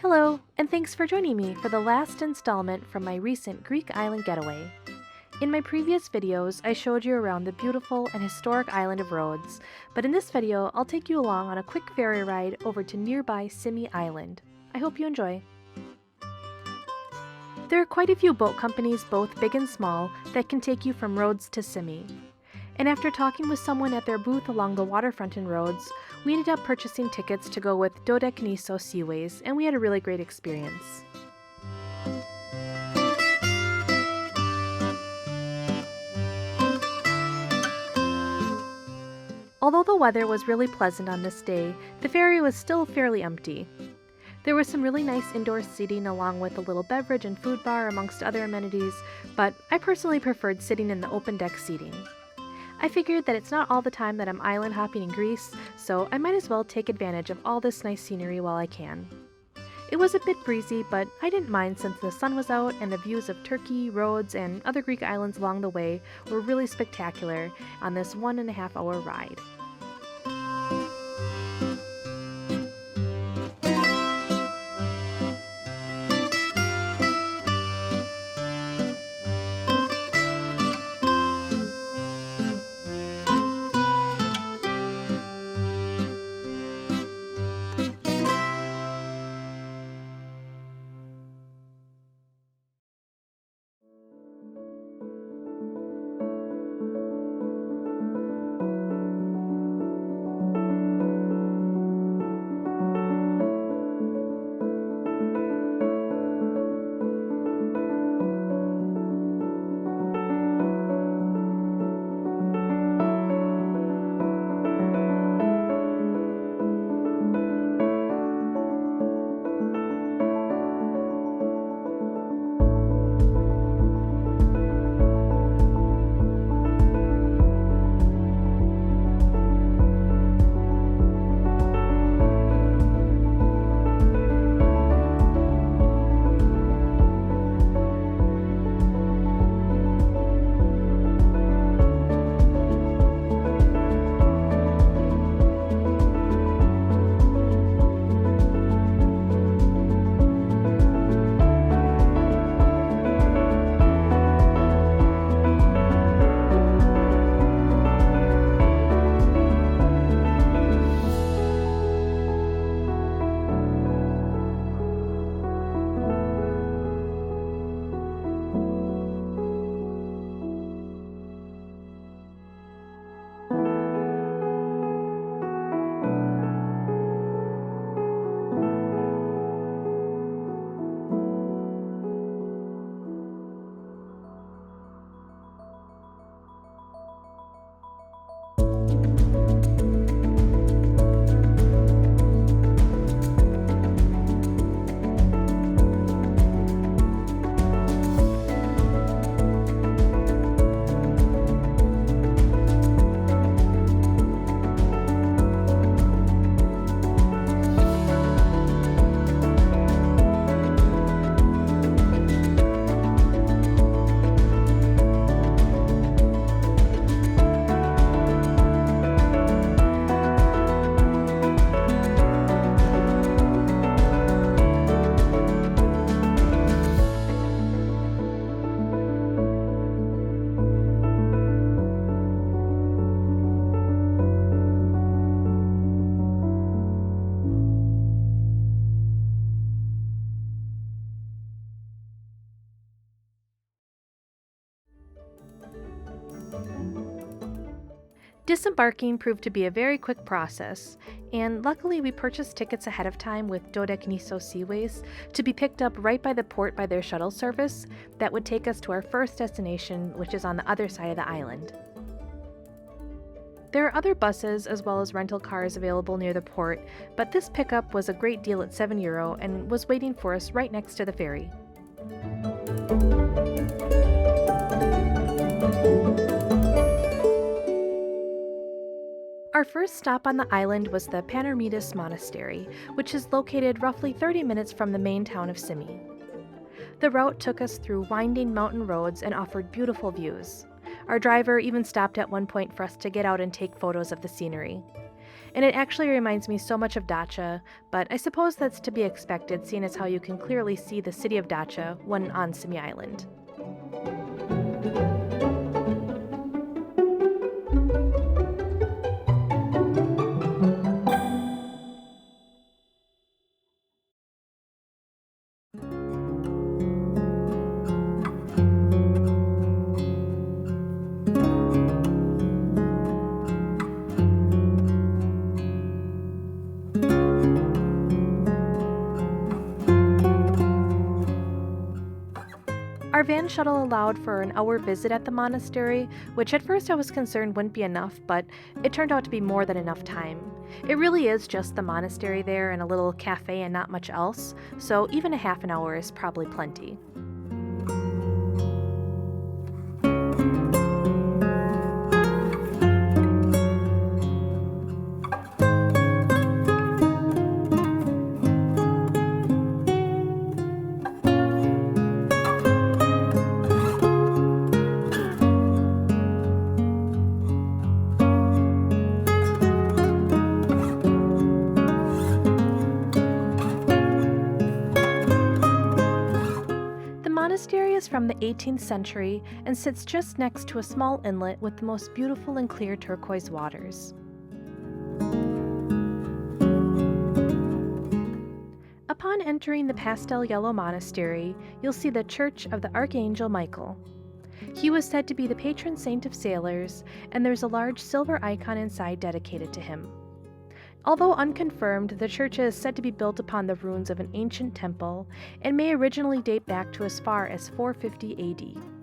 Hello, and thanks for joining me for the last installment from my recent Greek island getaway. In my previous videos, I showed you around the beautiful and historic island of Rhodes, but in this video, I'll take you along on a quick ferry ride over to nearby Symi Island. I hope you enjoy. There are quite a few boat companies, both big and small, that can take you from Rhodes to Symi. And after talking with someone at their booth along the waterfront in Rhodes, we ended up purchasing tickets to go with Dodekaniso Seaways, and we had a really great experience. Although the weather was really pleasant on this day, the ferry was still fairly empty. There was some really nice indoor seating along with a little beverage and food bar amongst other amenities, but I personally preferred sitting in the open deck seating. I figured that it's not all the time that I'm island hopping in Greece, so I might as well take advantage of all this nice scenery while I can. It was a bit breezy, but I didn't mind since the sun was out and the views of Turkey, Rhodes, and other Greek islands along the way were really spectacular on this 1.5-hour ride. Disembarking proved to be a very quick process, and luckily we purchased tickets ahead of time with Dodekaniso Seaways to be picked up right by the port by their shuttle service that would take us to our first destination, which is on the other side of the island. There are other buses as well as rental cars available near the port, but this pickup was a great deal at €7 and was waiting for us right next to the ferry. Our first stop on the island was the Panormitis Monastery, which is located roughly 30 minutes from the main town of Symi. The route took us through winding mountain roads and offered beautiful views. Our driver even stopped at one point for us to get out and take photos of the scenery. and it actually reminds me so much of Dacha, but I suppose that's to be expected seeing as how you can clearly see the city of Dacha when on Simi Island. Our van shuttle allowed for an hour visit at the monastery, which at first I was concerned wouldn't be enough, but it turned out to be more than enough time. It really is just the monastery there and a little cafe and not much else, so even a half an hour is probably plenty. The monastery is from the 18th century and sits just next to a small inlet with the most beautiful and clear turquoise waters. Upon entering the pastel yellow monastery, you'll see the Church of the Archangel Michael. He was said to be the patron saint of sailors, and there's a large silver icon inside dedicated to him. Although unconfirmed, the church is said to be built upon the ruins of an ancient temple and may originally date back to as far as 450 AD.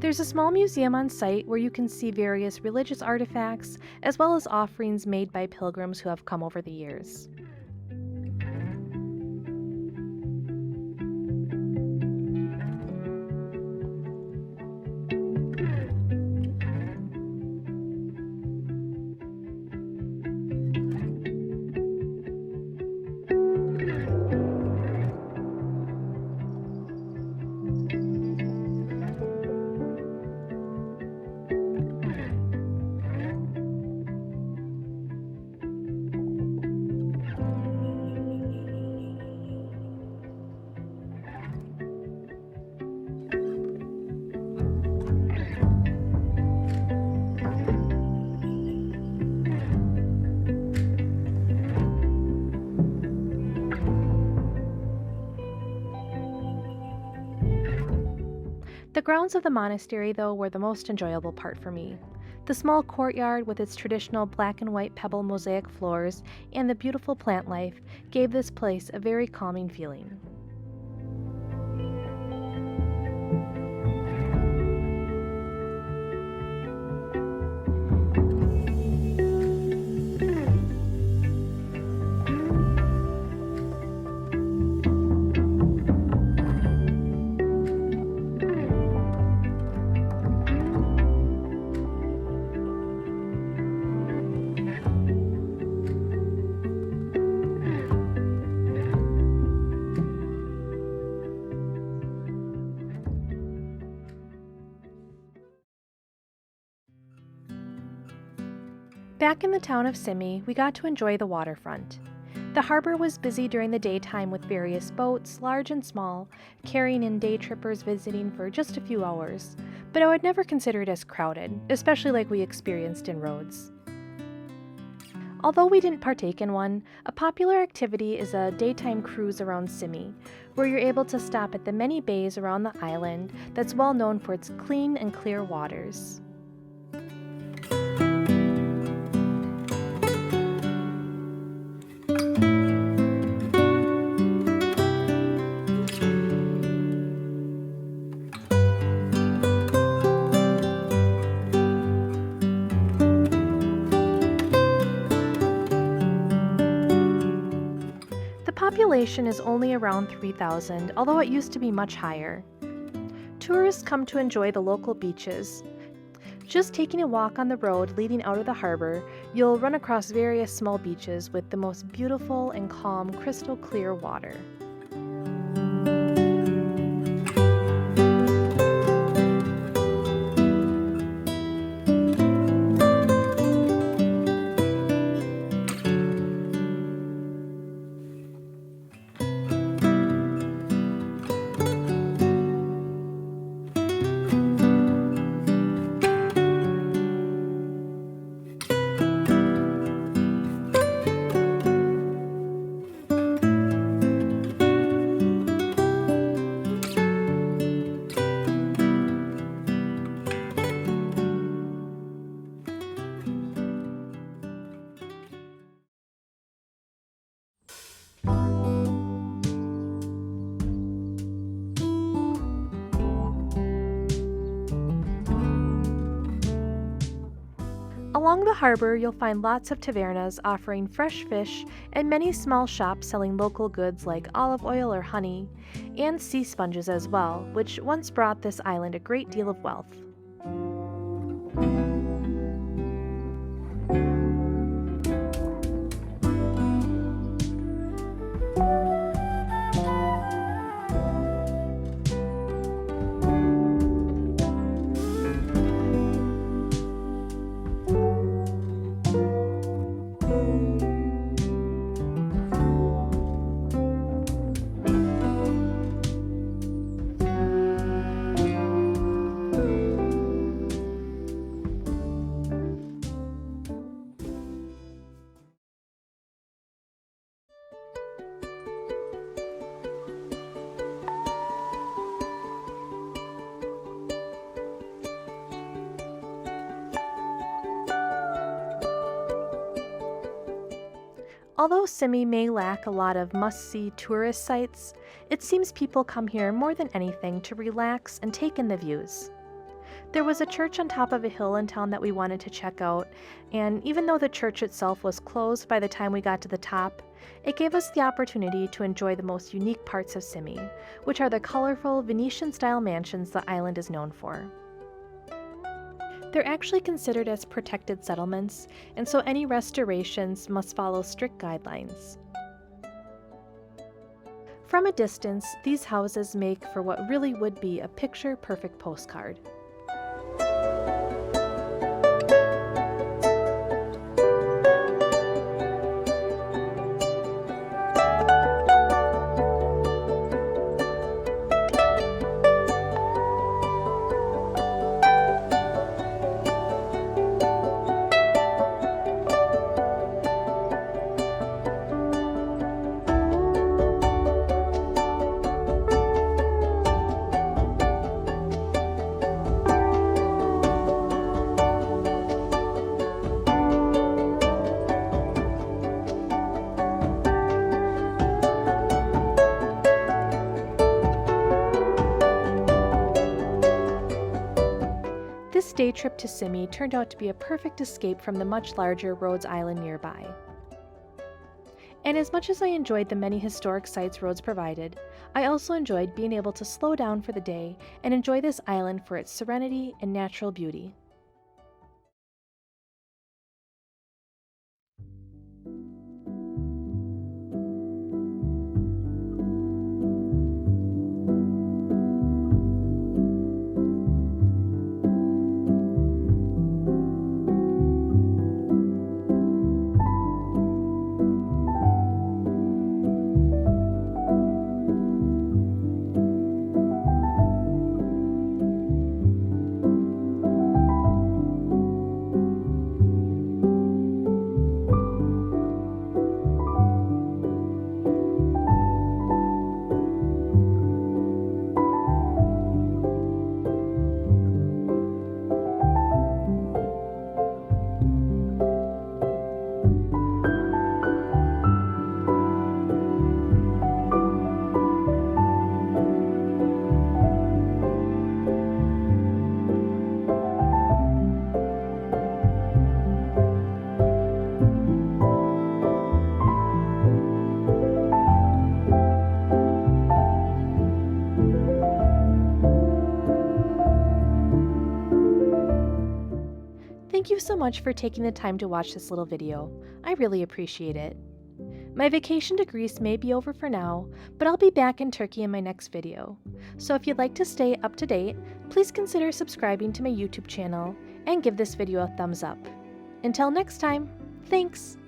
There's a small museum on site where you can see various religious artifacts as well as offerings made by pilgrims who have come over the years. The grounds of the monastery, though, were the most enjoyable part for me. The small courtyard with its traditional black and white pebble mosaic floors and the beautiful plant life gave this place a very calming feeling. Back in the town of Symi, we got to enjoy the waterfront. The harbor was busy during the daytime with various boats, large and small, carrying in day trippers visiting for just a few hours, but I would never consider it as crowded, especially like we experienced in Rhodes. Although we didn't partake in one, a popular activity is a daytime cruise around Symi, where you're able to stop at the many bays around the island that's well known for its clean and clear waters. The population is only around 3,000, although it used to be much higher. Tourists come to enjoy the local beaches. Just taking a walk on the road leading out of the harbor, you'll run across various small beaches with the most beautiful and calm, crystal clear water. Along the harbor, you'll find lots of tavernas offering fresh fish and many small shops selling local goods like olive oil or honey, and sea sponges as well, which once brought this island a great deal of wealth. Although Simi may lack a lot of must-see tourist sites, it seems people come here more than anything to relax and take in the views. There was a church on top of a hill in town that we wanted to check out, and even though the church itself was closed by the time we got to the top, it gave us the opportunity to enjoy the most unique parts of Simi, which are the colorful Venetian-style mansions the island is known for. They're actually considered as protected settlements, and so any restorations must follow strict guidelines. From a distance, these houses make for what really would be a picture-perfect postcard. This day trip to Simi turned out to be a perfect escape from the much larger Rhodes Island nearby. And as much as I enjoyed the many historic sites Rhodes provided, I also enjoyed being able to slow down for the day and enjoy this island for its serenity and natural beauty. Thank you so much for taking the time to watch this little video. I really appreciate it. My vacation to Greece may be over for now, but I'll be back in Turkey in my next video. So if you'd like to stay up to date, please consider subscribing to my YouTube channel and give this video a thumbs up. Until next time, thanks!